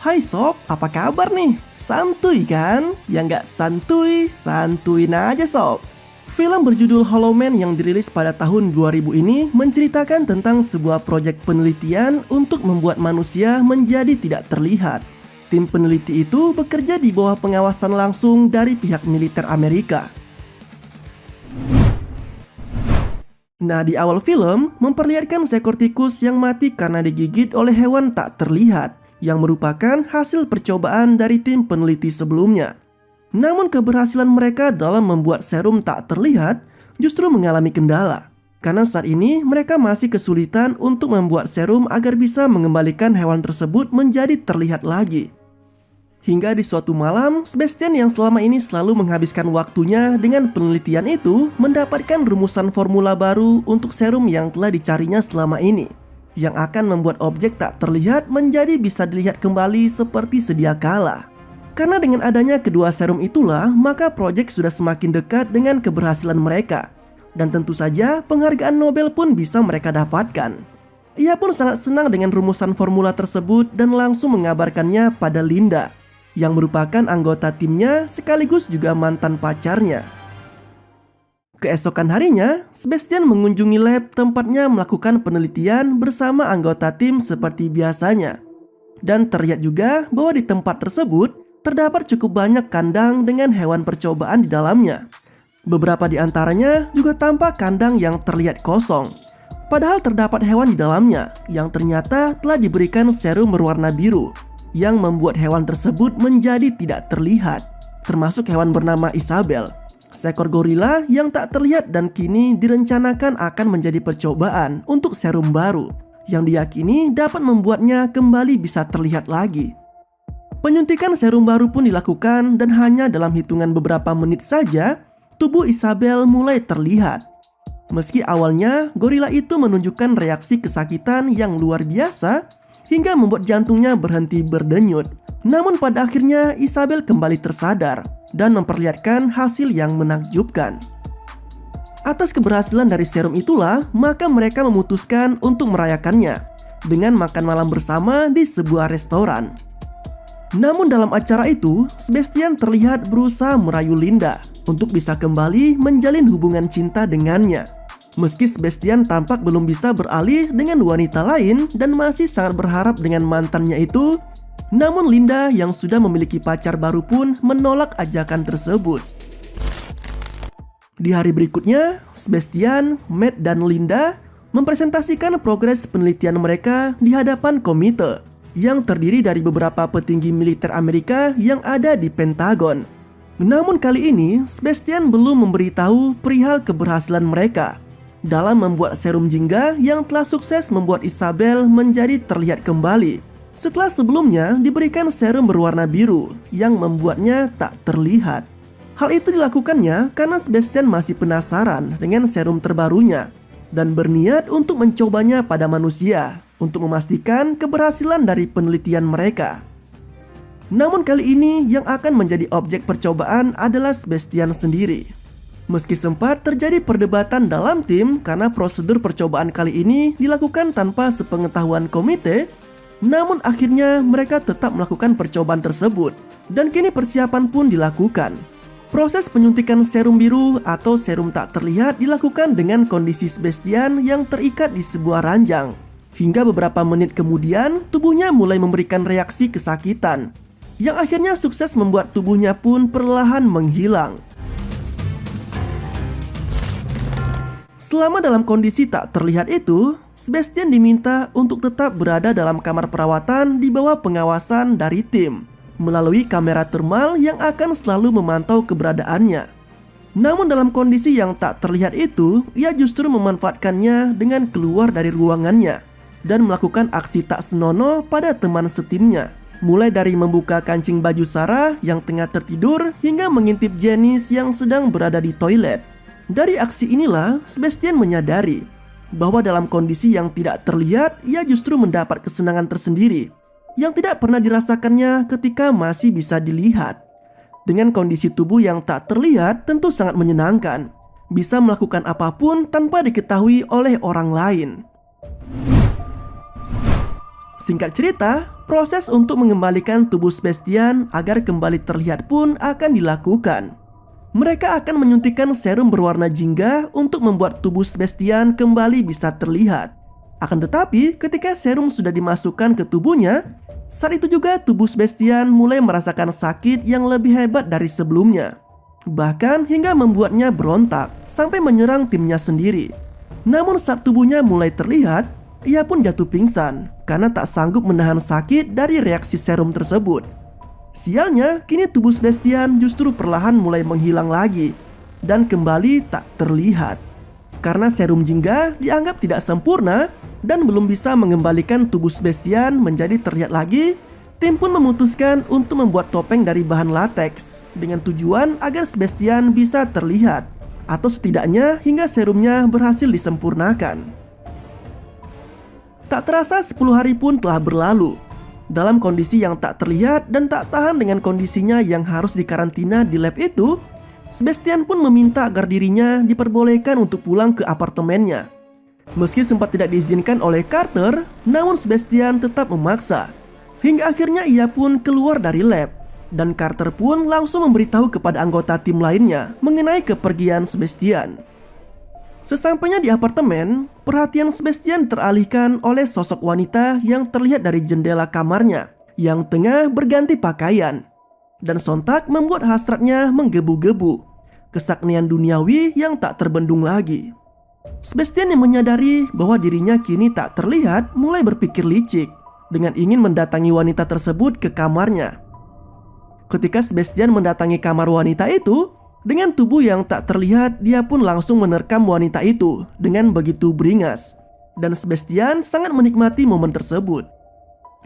Hai sob, apa kabar nih? Santuy kan? Ya nggak santuy, santuin aja sob. Film berjudul Hollow Man yang dirilis pada tahun 2000 ini menceritakan tentang sebuah proyek penelitian untuk membuat manusia menjadi tidak terlihat. Tim peneliti itu bekerja di bawah pengawasan langsung dari pihak militer Amerika. Nah, di awal film memperlihatkan seekor tikus yang mati karena digigit oleh hewan tak terlihat, yang merupakan hasil percobaan dari tim peneliti sebelumnya. Namun keberhasilan mereka dalam membuat serum tak terlihat justru mengalami kendala. Karena saat ini mereka masih kesulitan untuk membuat serum agar bisa mengembalikan hewan tersebut menjadi terlihat lagi. Hingga di suatu malam, Sebastian yang selama ini selalu menghabiskan waktunya dengan penelitian itu mendapatkan rumusan formula baru untuk serum yang telah dicarinya selama ini, yang akan membuat objek tak terlihat menjadi bisa dilihat kembali seperti sedia kala. Karena dengan adanya kedua serum itulah, maka proyek sudah semakin dekat dengan keberhasilan mereka. Dan tentu saja penghargaan Nobel pun bisa mereka dapatkan. Ia pun sangat senang dengan rumusan formula tersebut dan langsung mengabarkannya pada Linda, yang merupakan anggota timnya sekaligus juga mantan pacarnya. Keesokan harinya, Sebastian mengunjungi lab tempatnya melakukan penelitian bersama anggota tim seperti biasanya. Dan terlihat juga bahwa di tempat tersebut terdapat cukup banyak kandang dengan hewan percobaan di dalamnya. Beberapa di antaranya juga tampak kandang yang terlihat kosong. Padahal terdapat hewan di dalamnya yang ternyata telah diberikan serum berwarna biru yang membuat hewan tersebut menjadi tidak terlihat, termasuk hewan bernama Isabel, seekor gorila yang tak terlihat dan kini direncanakan akan menjadi percobaan untuk serum baru yang diyakini dapat membuatnya kembali bisa terlihat lagi. Penyuntikan serum baru pun dilakukan dan hanya dalam hitungan beberapa menit saja tubuh Isabel mulai terlihat. Meski awalnya gorila itu menunjukkan reaksi kesakitan yang luar biasa hingga membuat jantungnya berhenti berdenyut, namun pada akhirnya Isabel kembali tersadar dan memperlihatkan hasil yang menakjubkan. Atas keberhasilan dari serum itulah, maka mereka memutuskan untuk merayakannya dengan makan malam bersama di sebuah restoran. Namun dalam acara itu, Sebastian terlihat berusaha merayu Linda untuk bisa kembali menjalin hubungan cinta dengannya. Meski Sebastian tampak belum bisa beralih dengan wanita lain dan masih sangat berharap dengan mantannya itu, namun Linda yang sudah memiliki pacar baru pun menolak ajakan tersebut. Di hari berikutnya, Sebastian, Matt, dan Linda mempresentasikan progres penelitian mereka di hadapan komite yang terdiri dari beberapa petinggi militer Amerika yang ada di Pentagon. Namun kali ini, Sebastian belum memberitahu perihal keberhasilan mereka dalam membuat serum jingga yang telah sukses membuat Isabel menjadi terlihat kembali setelah sebelumnya diberikan serum berwarna biru yang membuatnya tak terlihat. Hal itu dilakukannya karena Sebastian masih penasaran dengan serum terbarunya dan berniat untuk mencobanya pada manusia untuk memastikan keberhasilan dari penelitian mereka. Namun kali ini yang akan menjadi objek percobaan adalah Sebastian sendiri. Meski sempat terjadi perdebatan dalam tim karena prosedur percobaan kali ini dilakukan tanpa sepengetahuan komite, namun akhirnya mereka tetap melakukan percobaan tersebut dan kini persiapan pun dilakukan. Proses penyuntikan serum biru atau serum tak terlihat dilakukan dengan kondisi Sebastian yang terikat di sebuah ranjang. Hingga beberapa menit kemudian tubuhnya mulai memberikan reaksi kesakitan yang akhirnya sukses membuat tubuhnya pun perlahan menghilang. Selama dalam kondisi tak terlihat itu, Sebastian diminta untuk tetap berada dalam kamar perawatan di bawah pengawasan dari tim melalui kamera termal yang akan selalu memantau keberadaannya. Namun dalam kondisi yang tak terlihat itu, ia justru memanfaatkannya dengan keluar dari ruangannya dan melakukan aksi tak senonoh pada teman setimnya. Mulai dari membuka kancing baju Sarah yang tengah tertidur hingga mengintip Janice yang sedang berada di toilet. Dari aksi inilah Sebastian menyadari bahwa dalam kondisi yang tidak terlihat ia justru mendapat kesenangan tersendiri yang tidak pernah dirasakannya ketika masih bisa dilihat. Dengan kondisi tubuh yang tak terlihat tentu sangat menyenangkan, bisa melakukan apapun tanpa diketahui oleh orang lain. Singkat cerita, proses untuk mengembalikan tubuh Sebastian agar kembali terlihat pun akan dilakukan. Mereka akan menyuntikkan serum berwarna jingga untuk membuat tubuh Sebastian kembali bisa terlihat. Akan tetapi, ketika serum sudah dimasukkan ke tubuhnya, saat itu juga tubuh Sebastian mulai merasakan sakit yang lebih hebat dari sebelumnya. Bahkan hingga membuatnya berontak sampai menyerang timnya sendiri. Namun saat tubuhnya mulai terlihat, ia pun jatuh pingsan karena tak sanggup menahan sakit dari reaksi serum tersebut. Sialnya, kini tubuh Sebastian justru perlahan mulai menghilang lagi dan kembali tak terlihat. Karena serum jingga dianggap tidak sempurna dan belum bisa mengembalikan tubuh Sebastian menjadi terlihat lagi, tim pun memutuskan untuk membuat topeng dari bahan lateks dengan tujuan agar Sebastian bisa terlihat, atau setidaknya hingga serumnya berhasil disempurnakan. Tak terasa 10 hari pun telah berlalu. Dalam kondisi yang tak terlihat dan tak tahan dengan kondisinya yang harus dikarantina di lab itu, Sebastian pun meminta agar dirinya diperbolehkan untuk pulang ke apartemennya. Meski sempat tidak diizinkan oleh Carter, namun Sebastian tetap memaksa. Hingga akhirnya ia pun keluar dari lab, dan Carter pun langsung memberitahu kepada anggota tim lainnya mengenai kepergian Sebastian. Sesampainya di apartemen, perhatian Sebastian teralihkan oleh sosok wanita yang terlihat dari jendela kamarnya yang tengah berganti pakaian. Dan sontak membuat hasratnya menggebu-gebu. Kesaknian duniawi yang tak terbendung lagi. Sebastian yang menyadari bahwa dirinya kini tak terlihat mulai berpikir licik dengan ingin mendatangi wanita tersebut ke kamarnya. Ketika Sebastian mendatangi kamar wanita itu, dengan tubuh yang tak terlihat, dia pun langsung menerkam wanita itu dengan begitu beringas. Dan Sebastian sangat menikmati momen tersebut.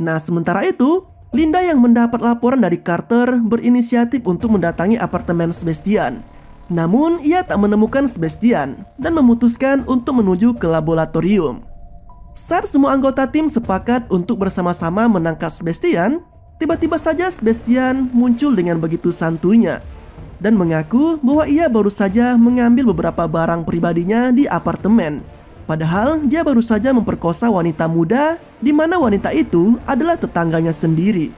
Nah, sementara itu, Linda yang mendapat laporan dari Carter berinisiatif untuk mendatangi apartemen Sebastian. Namun, ia tak menemukan Sebastian dan memutuskan untuk menuju ke laboratorium. Saat semua anggota tim sepakat untuk bersama-sama menangkap Sebastian, tiba-tiba saja Sebastian muncul dengan begitu santuinya dan mengaku bahwa ia baru saja mengambil beberapa barang pribadinya di apartemen. Padahal dia baru saja memperkosa wanita muda, di mana wanita itu adalah tetangganya sendiri.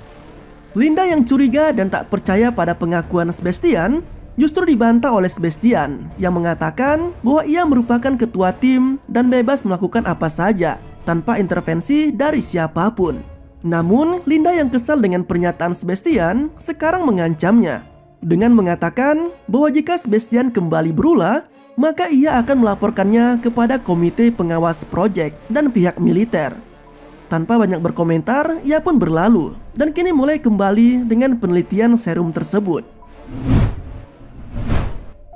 Linda yang curiga dan tak percaya pada pengakuan Sebastian justru dibantah oleh Sebastian yang mengatakan bahwa ia merupakan ketua tim dan bebas melakukan apa saja tanpa intervensi dari siapapun. Namun Linda yang kesal dengan pernyataan Sebastian sekarang mengancamnya dengan mengatakan bahwa jika Sebastian kembali berulah, maka ia akan melaporkannya kepada komite pengawas proyek dan pihak militer. Tanpa banyak berkomentar, ia pun berlalu dan kini mulai kembali dengan penelitian serum tersebut.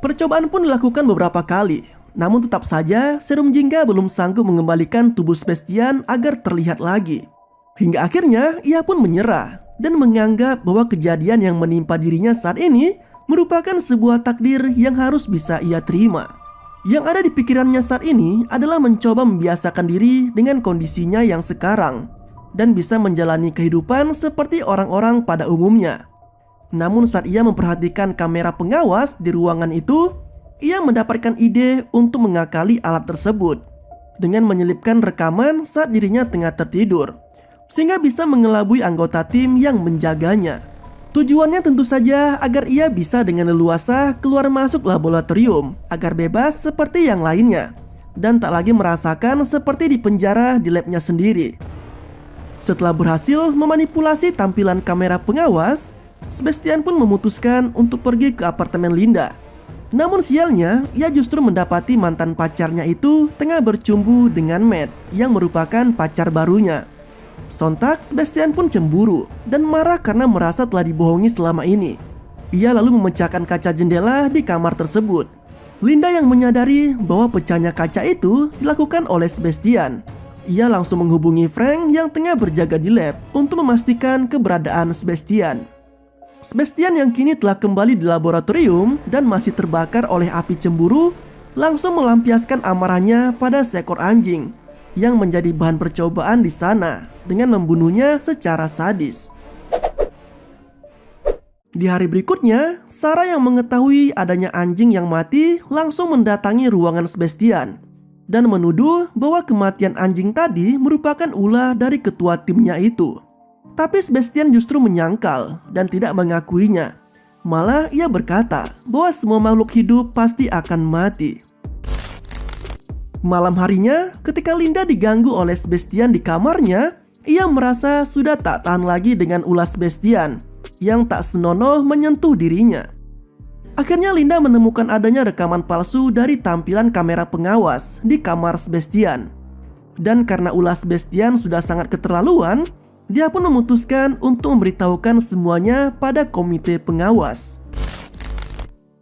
Percobaan pun dilakukan beberapa kali, namun tetap saja serum jingga belum sanggup mengembalikan tubuh Sebastian agar terlihat lagi. Hingga akhirnya ia pun menyerah dan menganggap bahwa kejadian yang menimpa dirinya saat ini merupakan sebuah takdir yang harus bisa ia terima. Yang ada di pikirannya saat ini adalah mencoba membiasakan diri dengan kondisinya yang sekarang dan bisa menjalani kehidupan seperti orang-orang pada umumnya. Namun saat ia memperhatikan kamera pengawas di ruangan itu, ia mendapatkan ide untuk mengakali alat tersebut dengan menyelipkan rekaman saat dirinya tengah tertidur, sehingga bisa mengelabui anggota tim yang menjaganya. Tujuannya tentu saja agar ia bisa dengan leluasa keluar masuk laboratorium agar bebas seperti yang lainnya dan tak lagi merasakan seperti di penjara di labnya sendiri. Setelah berhasil memanipulasi tampilan kamera pengawas, Sebastian pun memutuskan untuk pergi ke apartemen Linda. Namun sialnya, ia justru mendapati mantan pacarnya itu tengah bercumbu dengan Matt yang merupakan pacar barunya. Sontak Sebastian pun cemburu dan marah karena merasa telah dibohongi selama ini. Ia lalu memecahkan kaca jendela di kamar tersebut. Linda yang menyadari bahwa pecahnya kaca itu dilakukan oleh Sebastian. Ia langsung menghubungi Frank yang tengah berjaga di lab untuk memastikan keberadaan Sebastian. Sebastian yang kini telah kembali di laboratorium dan masih terbakar oleh api cemburu, langsung melampiaskan amarahnya pada seekor anjing yang menjadi bahan percobaan di sana dengan membunuhnya secara sadis. Di hari berikutnya, Sarah yang mengetahui adanya anjing yang mati langsung mendatangi ruangan Sebastian. dan menuduh bahwa kematian anjing tadi merupakan ulah dari ketua timnya itu. Tapi Sebastian justru menyangkal dan tidak mengakuinya. Malah ia berkata bahwa semua makhluk hidup pasti akan mati. Malam harinya, ketika Linda diganggu oleh Sebastian di kamarnya, ia merasa sudah tak tahan lagi dengan ulah Sebastian yang tak senonoh menyentuh dirinya. Akhirnya Linda menemukan adanya rekaman palsu dari tampilan kamera pengawas di kamar Sebastian. Dan karena ulah Sebastian sudah sangat keterlaluan, dia pun memutuskan untuk memberitahukan semuanya pada komite pengawas.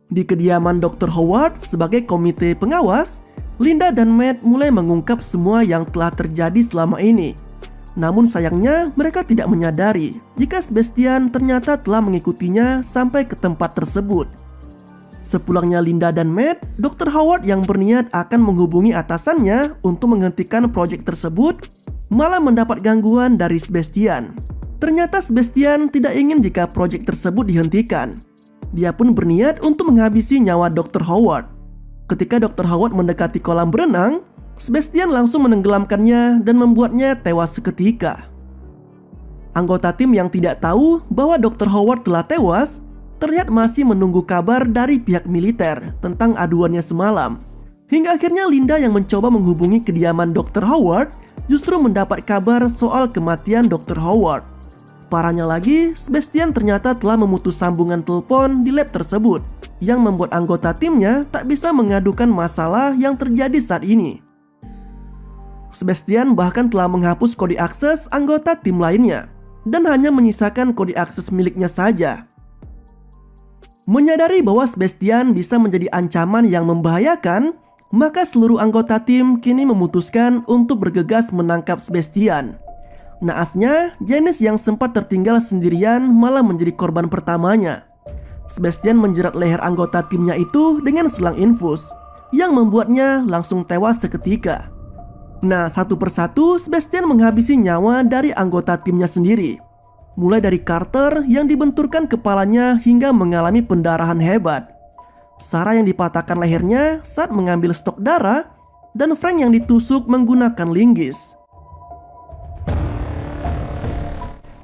Di kediaman Dr. Howard sebagai komite pengawas, Linda dan Matt mulai mengungkap semua yang telah terjadi selama ini. Namun sayangnya mereka tidak menyadari jika Sebastian ternyata telah mengikutinya sampai ke tempat tersebut. Sepulangnya Linda dan Matt, Dr. Howard yang berniat akan menghubungi atasannya untuk menghentikan proyek tersebut malah mendapat gangguan dari Sebastian. Ternyata Sebastian tidak ingin jika proyek tersebut dihentikan. Dia pun berniat untuk menghabisi nyawa Dr. Howard. Ketika Dr. Howard mendekati kolam berenang, Sebastian langsung menenggelamkannya dan membuatnya tewas seketika. Anggota tim yang tidak tahu bahwa Dr. Howard telah tewas terlihat masih menunggu kabar dari pihak militer tentang aduannya semalam. Hingga akhirnya Linda yang mencoba menghubungi kediaman Dr. Howard justru mendapat kabar soal kematian Dr. Howard. Parahnya lagi, Sebastian ternyata telah memutus sambungan telepon di lab tersebut yang membuat anggota timnya tak bisa mengadukan masalah yang terjadi saat ini. Sebastian bahkan telah menghapus kode akses anggota tim lainnya dan hanya menyisakan kode akses miliknya saja. Menyadari bahwa Sebastian bisa menjadi ancaman yang membahayakan, maka seluruh anggota tim kini memutuskan untuk bergegas menangkap Sebastian. Naasnya, Janice yang sempat tertinggal sendirian malah menjadi korban pertamanya. Sebastian menjerat leher anggota timnya itu dengan selang infus, yang membuatnya langsung tewas seketika. Nah, satu persatu Sebastian menghabisi nyawa dari anggota timnya sendiri. Mulai dari Carter yang dibenturkan kepalanya hingga mengalami pendarahan hebat, Sarah yang dipatahkan lehernya saat mengambil stok darah, dan Frank yang ditusuk menggunakan linggis.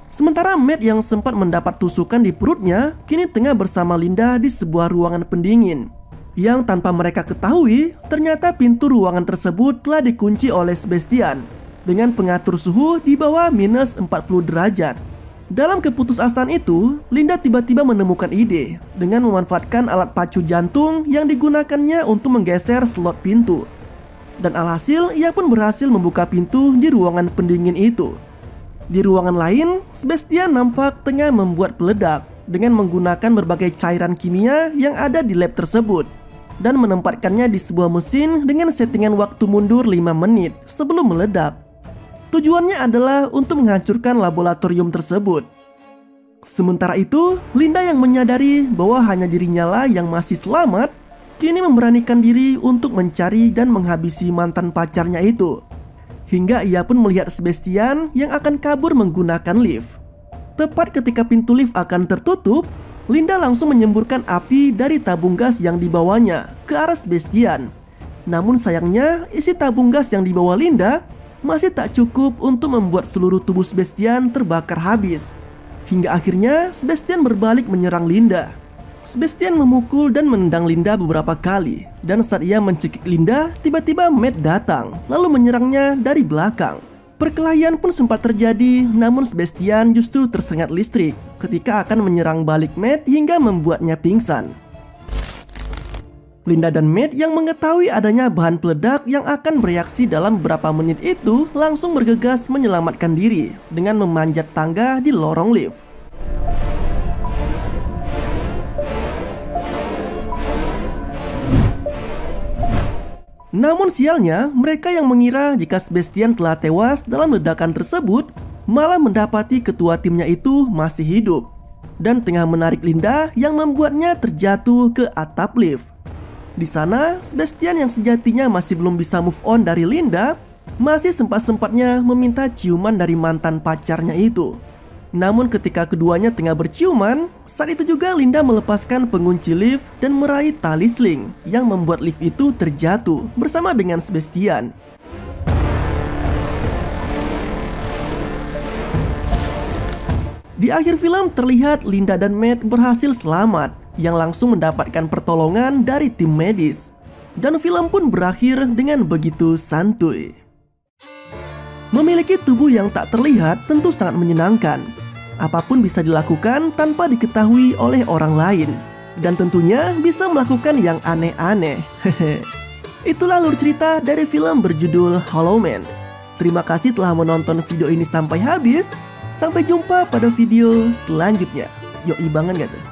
Sementara Matt yang sempat mendapat tusukan di perutnya kini tengah bersama Linda di sebuah ruangan pendingin, yang tanpa mereka ketahui ternyata pintu ruangan tersebut telah dikunci oleh Sebastian dengan pengatur suhu di bawah minus 40 derajat. Dalam keputusasaan itu, Linda tiba-tiba menemukan ide dengan memanfaatkan alat pacu jantung yang digunakannya untuk menggeser slot pintu. Dan alhasil, ia pun berhasil membuka pintu di ruangan pendingin itu. Di ruangan lain, Sebastian nampak tengah membuat peledak dengan menggunakan berbagai cairan kimia yang ada di lab tersebut dan menempatkannya di sebuah mesin dengan settingan waktu mundur 5 menit sebelum meledak. Tujuannya adalah untuk menghancurkan laboratorium tersebut. Sementara itu, Linda yang menyadari bahwa hanya dirinya lah yang masih selamat, kini memberanikan diri untuk mencari dan menghabisi mantan pacarnya itu. Hingga ia pun melihat Sebastian yang akan kabur menggunakan lift. Tepat ketika pintu lift akan tertutup, Linda langsung menyemburkan api dari tabung gas yang dibawanya ke arah Sebastian. Namun sayangnya, isi tabung gas yang dibawa Linda masih tak cukup untuk membuat seluruh tubuh Sebastian terbakar habis. Hingga akhirnya Sebastian berbalik menyerang Linda. Sebastian memukul dan menendang Linda beberapa kali, dan saat ia mencekik Linda, tiba-tiba Matt datang lalu menyerangnya dari belakang. Perkelahian pun sempat terjadi, namun Sebastian justru tersengat listrik ketika akan menyerang balik Matt hingga membuatnya pingsan. Linda dan Matt yang mengetahui adanya bahan peledak yang akan bereaksi dalam beberapa menit itu langsung bergegas menyelamatkan diri dengan memanjat tangga di lorong lift. Namun sialnya, mereka yang mengira jika Sebastian telah tewas dalam ledakan tersebut malah mendapati ketua timnya itu masih hidup dan tengah menarik Linda yang membuatnya terjatuh ke atap lift. Di sana, Sebastian yang sejatinya masih belum bisa move on dari Linda masih sempat-sempatnya meminta ciuman dari mantan pacarnya itu. Namun ketika keduanya tengah berciuman, saat itu juga Linda melepaskan pengunci lift dan meraih tali sling yang membuat lift itu terjatuh bersama dengan Sebastian. Di akhir film terlihat Linda dan Matt berhasil selamat yang langsung mendapatkan pertolongan dari tim medis. Dan film pun berakhir dengan begitu santuy. Memiliki tubuh yang tak terlihat tentu sangat menyenangkan. Apapun bisa dilakukan tanpa diketahui oleh orang lain. Dan tentunya bisa melakukan yang aneh-aneh. Itulah alur cerita dari film berjudul Hollow Man. Terima kasih telah menonton video ini sampai habis. Sampai jumpa pada video selanjutnya. Yoi banget gak tuh?